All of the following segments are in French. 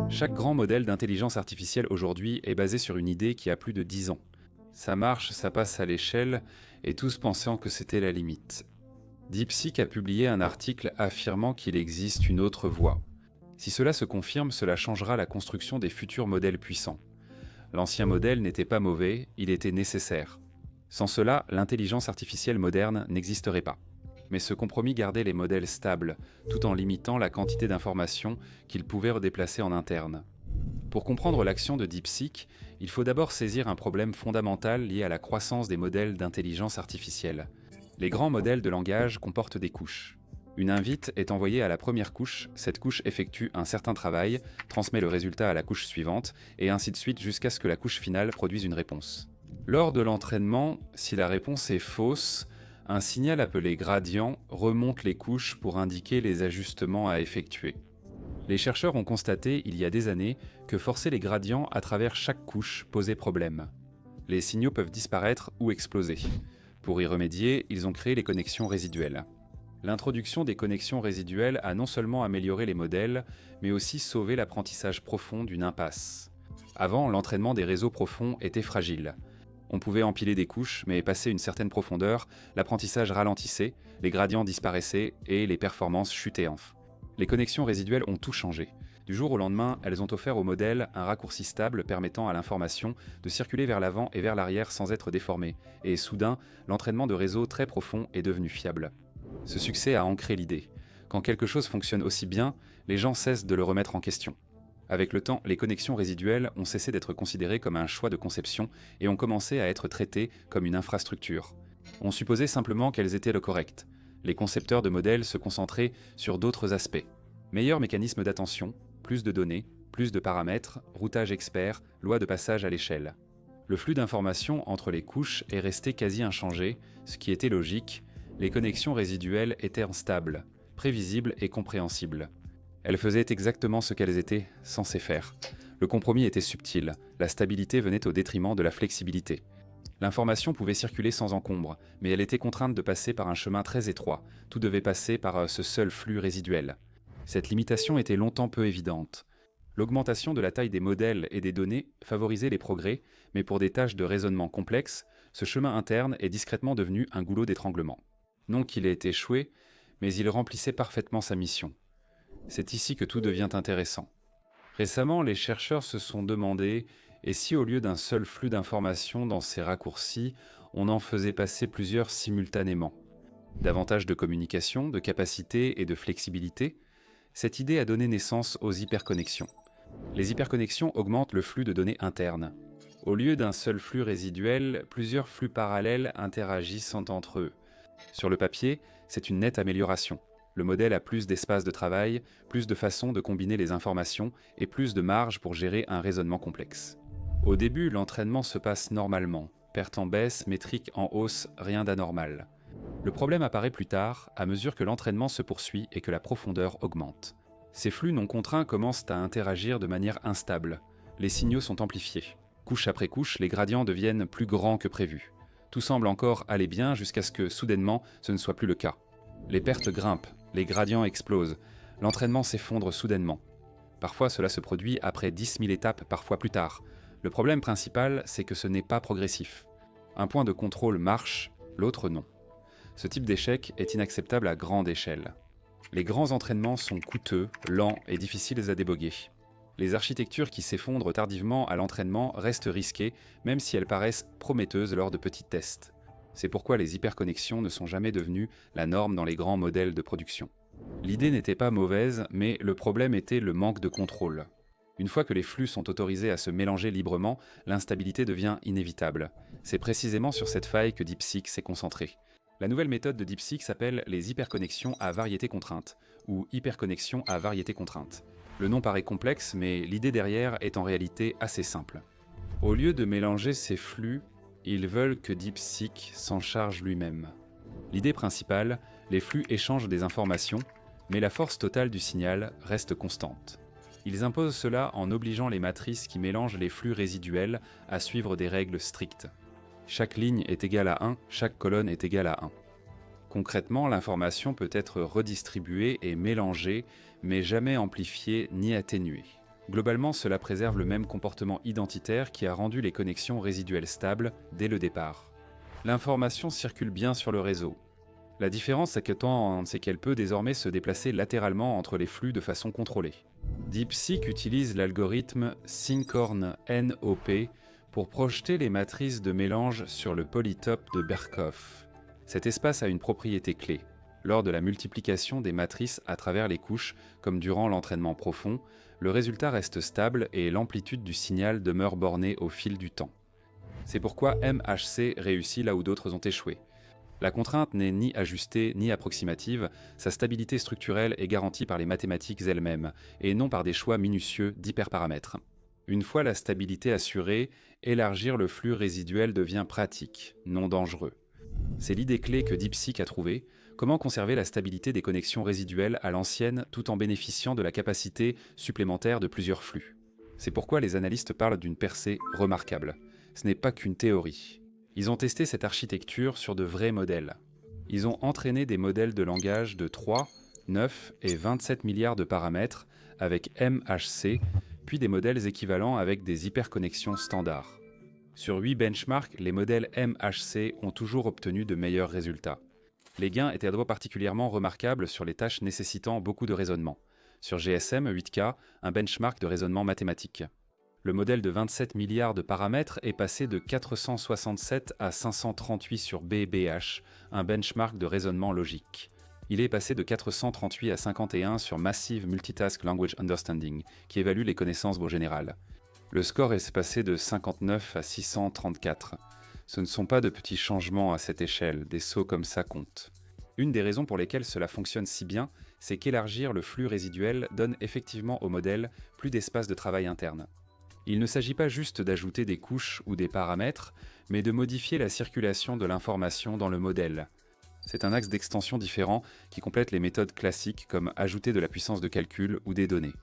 Chaque grand modèle d'intelligence artificielle aujourd'hui est basé sur une idée qui a plus de 10 ans. Ça marche, ça passe à l'échelle, et tous pensant que c'était la limite. DeepSeek a publié un article affirmant qu'il existe une autre voie. Si cela se confirme, cela changera la construction des futurs modèles puissants. L'ancien modèle n'était pas mauvais, il était nécessaire. Sans cela, l'intelligence artificielle moderne n'existerait pas. Mais ce compromis gardait les modèles stables, tout en limitant la quantité d'informations qu'ils pouvaient redéplacer en interne. Pour comprendre l'action de DeepSeek, il faut d'abord saisir un problème fondamental lié à la croissance des modèles d'intelligence artificielle. Les grands modèles de langage comportent des couches. Une invite est envoyée à la première couche, cette couche effectue un certain travail, transmet le résultat à la couche suivante, et ainsi de suite jusqu'à ce que la couche finale produise une réponse. Lors de l'entraînement, si la réponse est fausse, un signal appelé gradient remonte les couches pour indiquer les ajustements à effectuer. Les chercheurs ont constaté, il y a des années, que forcer les gradients à travers chaque couche posait problème. Les signaux peuvent disparaître ou exploser. Pour y remédier, ils ont créé les connexions résiduelles. L'introduction des connexions résiduelles a non seulement amélioré les modèles, mais aussi sauvé l'apprentissage profond d'une impasse. Avant, l'entraînement des réseaux profonds était fragile. On pouvait empiler des couches, mais passé une certaine profondeur, l'apprentissage ralentissait, les gradients disparaissaient et les performances chutaient. Les connexions résiduelles ont tout changé. Du jour au lendemain, elles ont offert au modèle un raccourci stable permettant à l'information de circuler vers l'avant et vers l'arrière sans être déformée. Et soudain, l'entraînement de réseaux très profonds est devenu fiable. Ce succès a ancré l'idée. Quand quelque chose fonctionne aussi bien, les gens cessent de le remettre en question. Avec le temps, les connexions résiduelles ont cessé d'être considérées comme un choix de conception et ont commencé à être traitées comme une infrastructure. On supposait simplement qu'elles étaient le correct. Les concepteurs de modèles se concentraient sur d'autres aspects. Meilleur mécanisme d'attention, plus de données, plus de paramètres, routage expert, loi de passage à l'échelle. Le flux d'informations entre les couches est resté quasi inchangé, ce qui était logique. Les connexions résiduelles étaient stables, prévisibles et compréhensibles. Elles faisaient exactement ce qu'elles étaient censées faire. Le compromis était subtil, la stabilité venait au détriment de la flexibilité. L'information pouvait circuler sans encombre, mais elle était contrainte de passer par un chemin très étroit. Tout devait passer par ce seul flux résiduel. Cette limitation était longtemps peu évidente. L'augmentation de la taille des modèles et des données favorisait les progrès, mais pour des tâches de raisonnement complexes, ce chemin interne est discrètement devenu un goulot d'étranglement. Non qu'il ait échoué, mais il remplissait parfaitement sa mission. C'est ici que tout devient intéressant. Récemment, les chercheurs se sont demandé et si au lieu d'un seul flux d'informations dans ces raccourcis, on en faisait passer plusieurs simultanément. Davantage de communication, de capacité et de flexibilité, cette idée a donné naissance aux hyperconnexions. Les hyperconnexions augmentent le flux de données internes. Au lieu d'un seul flux résiduel, plusieurs flux parallèles interagissent entre eux. Sur le papier, c'est une nette amélioration. Le modèle a plus d'espace de travail, plus de façons de combiner les informations et plus de marge pour gérer un raisonnement complexe. Au début, l'entraînement se passe normalement. Perte en baisse, métrique en hausse, rien d'anormal. Le problème apparaît plus tard, à mesure que l'entraînement se poursuit et que la profondeur augmente. Ces flux non contraints commencent à interagir de manière instable. Les signaux sont amplifiés. Couche après couche, les gradients deviennent plus grands que prévu. Tout semble encore aller bien jusqu'à ce que, soudainement, ce ne soit plus le cas. Les pertes grimpent, les gradients explosent, l'entraînement s'effondre soudainement. Parfois, cela se produit après 10 000 étapes, parfois plus tard. Le problème principal, c'est que ce n'est pas progressif. Un point de contrôle marche, l'autre non. Ce type d'échec est inacceptable à grande échelle. Les grands entraînements sont coûteux, lents et difficiles à déboguer. Les architectures qui s'effondrent tardivement à l'entraînement restent risquées, même si elles paraissent prometteuses lors de petits tests. C'est pourquoi les hyperconnexions ne sont jamais devenues la norme dans les grands modèles de production. L'idée n'était pas mauvaise, mais le problème était le manque de contrôle. Une fois que les flux sont autorisés à se mélanger librement, l'instabilité devient inévitable. C'est précisément sur cette faille que DeepSeek s'est concentré. La nouvelle méthode de DeepSeek s'appelle les hyperconnexions à variété contrainte, ou hyperconnexions à variété contrainte. Le nom paraît complexe, mais l'idée derrière est en réalité assez simple. Au lieu de mélanger ces flux, ils veulent que DeepSeek s'en charge lui-même. L'idée principale, les flux échangent des informations, mais la force totale du signal reste constante. Ils imposent cela en obligeant les matrices qui mélangent les flux résiduels à suivre des règles strictes. Chaque ligne est égale à 1, chaque colonne est égale à 1. Concrètement, l'information peut être redistribuée et mélangée, mais jamais amplifiée ni atténuée. Globalement, cela préserve le même comportement identitaire qui a rendu les connexions résiduelles stables dès le départ. L'information circule bien sur le réseau. La différence, c'est qu'elle peut désormais se déplacer latéralement entre les flux de façon contrôlée. DeepSeek utilise l'algorithme Sinkhorn-NOP pour projeter les matrices de mélange sur le polytope de Birkhoff. Cet espace a une propriété clé. Lors de la multiplication des matrices à travers les couches, comme durant l'entraînement profond, le résultat reste stable et l'amplitude du signal demeure bornée au fil du temps. C'est pourquoi MHC réussit là où d'autres ont échoué. La contrainte n'est ni ajustée ni approximative, sa stabilité structurelle est garantie par les mathématiques elles-mêmes, et non par des choix minutieux d'hyperparamètres. Une fois la stabilité assurée, élargir le flux résiduel devient pratique, non dangereux. C'est l'idée clé que DeepSeek a trouvée: comment conserver la stabilité des connexions résiduelles à l'ancienne tout en bénéficiant de la capacité supplémentaire de plusieurs flux. C'est pourquoi les analystes parlent d'une percée remarquable. Ce n'est pas qu'une théorie. Ils ont testé cette architecture sur de vrais modèles. Ils ont entraîné des modèles de langage de 3, 9 et 27 milliards de paramètres avec MHC, puis des modèles équivalents avec des hyperconnexions standards. Sur 8 benchmarks, les modèles MHC ont toujours obtenu de meilleurs résultats. Les gains étaient particulièrement remarquables sur les tâches nécessitant beaucoup de raisonnement. Sur GSM 8K, un benchmark de raisonnement mathématique. Le modèle de 27 milliards de paramètres est passé de 467 à 538 sur BBH, un benchmark de raisonnement logique. Il est passé de 438 à 51 sur Massive Multitask Language Understanding, qui évalue les connaissances générales. Le score est passé de 59 à 634. Ce ne sont pas de petits changements à cette échelle, des sauts comme ça comptent. Une des raisons pour lesquelles cela fonctionne si bien, c'est qu'élargir le flux résiduel donne effectivement au modèle plus d'espace de travail interne. Il ne s'agit pas juste d'ajouter des couches ou des paramètres, mais de modifier la circulation de l'information dans le modèle. C'est un axe d'extension différent qui complète les méthodes classiques comme ajouter de la puissance de calcul ou des données.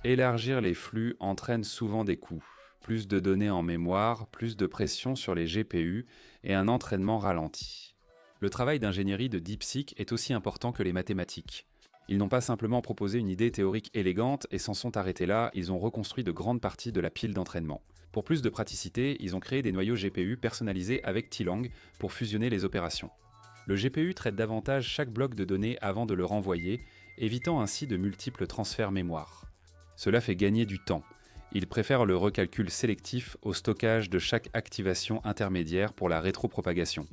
Élargir les flux entraîne souvent des coûts, plus de données en mémoire, plus de pression sur les GPU et un entraînement ralenti. Le travail d'ingénierie de DeepSeek est aussi important que les mathématiques. Ils n'ont pas simplement proposé une idée théorique élégante et s'en sont arrêtés là, ils ont reconstruit de grandes parties de la pile d'entraînement. Pour plus de praticité, ils ont créé des noyaux GPU personnalisés avec Tlang pour fusionner les opérations. Le GPU traite davantage chaque bloc de données avant de le renvoyer, évitant ainsi de multiples transferts mémoire. Cela fait gagner du temps. Il préfère le recalcul sélectif au stockage de chaque activation intermédiaire pour la rétropropagation.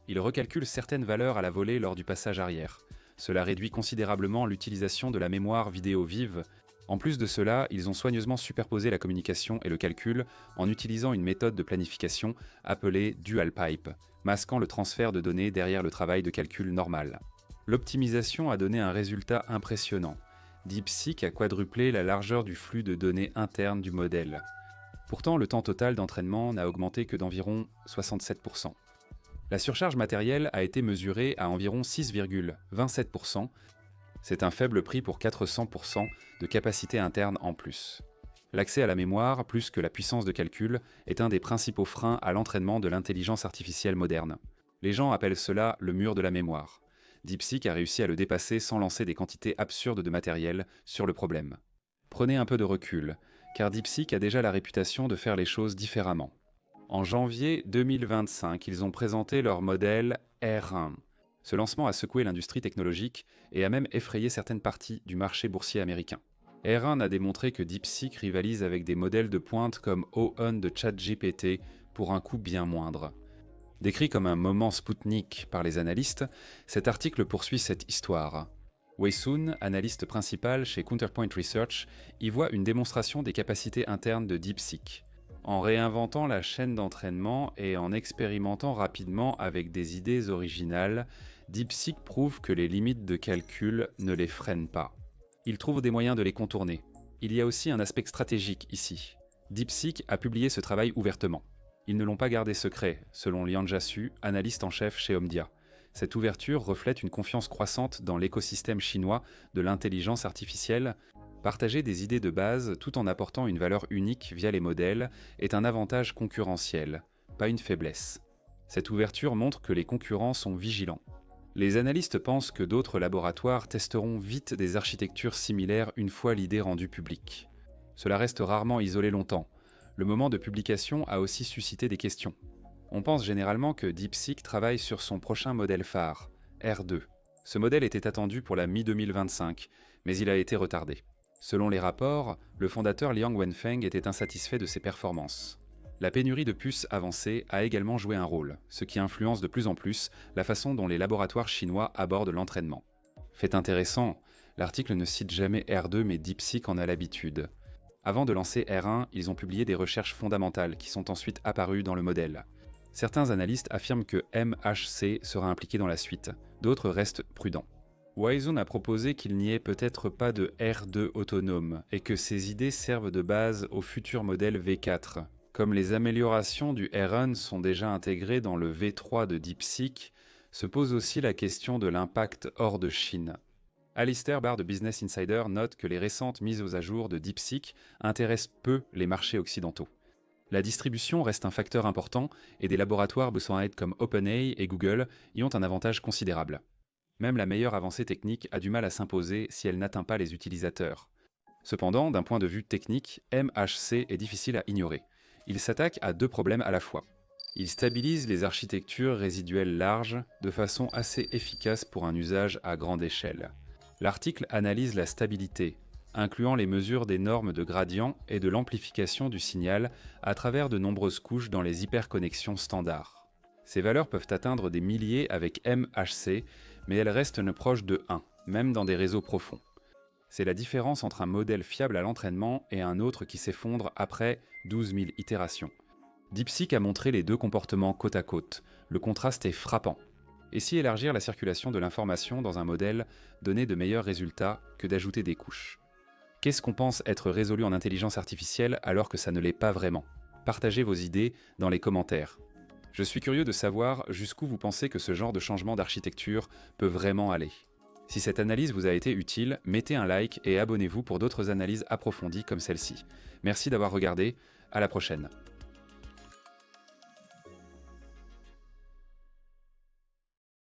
Il recalcule certaines valeurs à la volée lors du passage arrière. Cela réduit considérablement l'utilisation de la mémoire vidéo vive. En plus de cela, ils ont soigneusement superposé la communication et le calcul en utilisant une méthode de planification appelée Dual Pipe, masquant le transfert de données derrière le travail de calcul normal. L'optimisation a donné un résultat impressionnant. DeepSeek a quadruplé la largeur du flux de données interne du modèle. Pourtant, le temps total d'entraînement n'a augmenté que d'environ 67%. La surcharge matérielle a été mesurée à environ 6,27%. C'est un faible prix pour 400% de capacité interne en plus. L'accès à la mémoire, plus que la puissance de calcul, est un des principaux freins à l'entraînement de l'intelligence artificielle moderne. Les gens appellent cela le mur de la mémoire. DeepSeek a réussi à le dépasser sans lancer des quantités absurdes de matériel sur le problème. Prenez un peu de recul, car DeepSeek a déjà la réputation de faire les choses différemment. En janvier 2025, ils ont présenté leur modèle R1. Ce lancement a secoué l'industrie technologique et a même effrayé certaines parties du marché boursier américain. R1 a démontré que DeepSeek rivalise avec des modèles de pointe comme O1 de ChatGPT pour un coût bien moindre. Décrit comme un moment Spoutnik par les analystes, cet article poursuit cette histoire. Wei Sun, analyste principal chez Counterpoint Research, y voit une démonstration des capacités internes de DeepSeek. En réinventant la chaîne d'entraînement et en expérimentant rapidement avec des idées originales, DeepSeek prouve que les limites de calcul ne les freinent pas. Il trouve des moyens de les contourner. Il y a aussi un aspect stratégique ici. DeepSeek a publié ce travail ouvertement. Ils ne l'ont pas gardé secret, selon Liang Jiaxu, analyste en chef chez Omdia. Cette ouverture reflète une confiance croissante dans l'écosystème chinois de l'intelligence artificielle. Partager des idées de base tout en apportant une valeur unique via les modèles est un avantage concurrentiel, pas une faiblesse. Cette ouverture montre que les concurrents sont vigilants. Les analystes pensent que d'autres laboratoires testeront vite des architectures similaires une fois l'idée rendue publique. Cela reste rarement isolé longtemps. Le moment de publication a aussi suscité des questions. On pense généralement que DeepSeek travaille sur son prochain modèle phare, R2. Ce modèle était attendu pour la mi-2025, mais il a été retardé. Selon les rapports, le fondateur Liang Wenfeng était insatisfait de ses performances. La pénurie de puces avancées a également joué un rôle, ce qui influence de plus en plus la façon dont les laboratoires chinois abordent l'entraînement. Fait intéressant, l'article ne cite jamais R2 mais DeepSeek en a l'habitude. Avant de lancer R1, ils ont publié des recherches fondamentales qui sont ensuite apparues dans le modèle. Certains analystes affirment que MHC sera impliqué dans la suite, d'autres restent prudents. Wyzone a proposé qu'il n'y ait peut-être pas de R2 autonome et que ces idées servent de base au futur modèle V4. Comme les améliorations du R1 sont déjà intégrées dans le V3 de DeepSeek, se pose aussi la question de l'impact hors de Chine. Alistair Barr de Business Insider note que les récentes mises à jour de DeepSeek intéressent peu les marchés occidentaux. La distribution reste un facteur important et des laboratoires bossant à aide comme OpenAI et Google y ont un avantage considérable. Même la meilleure avancée technique a du mal à s'imposer si elle n'atteint pas les utilisateurs. Cependant, d'un point de vue technique, MHC est difficile à ignorer. Il s'attaque à deux problèmes à la fois. Il stabilise les architectures résiduelles larges de façon assez efficace pour un usage à grande échelle. L'article analyse la stabilité, incluant les mesures des normes de gradient et de l'amplification du signal à travers de nombreuses couches dans les hyperconnexions standards. Ces valeurs peuvent atteindre des milliers avec MHC, mais elles restent proches de 1, même dans des réseaux profonds. C'est la différence entre un modèle fiable à l'entraînement et un autre qui s'effondre après 12 000 itérations. DeepSeek a montré les deux comportements côte à côte. Le contraste est frappant. Et si élargir la circulation de l'information dans un modèle donnait de meilleurs résultats que d'ajouter des couches? Qu'est-ce qu'on pense être résolu en intelligence artificielle alors que ça ne l'est pas vraiment? Partagez vos idées dans les commentaires. Je suis curieux de savoir jusqu'où vous pensez que ce genre de changement d'architecture peut vraiment aller. Si cette analyse vous a été utile, mettez un like et abonnez-vous pour d'autres analyses approfondies comme celle-ci. Merci d'avoir regardé, à la prochaine.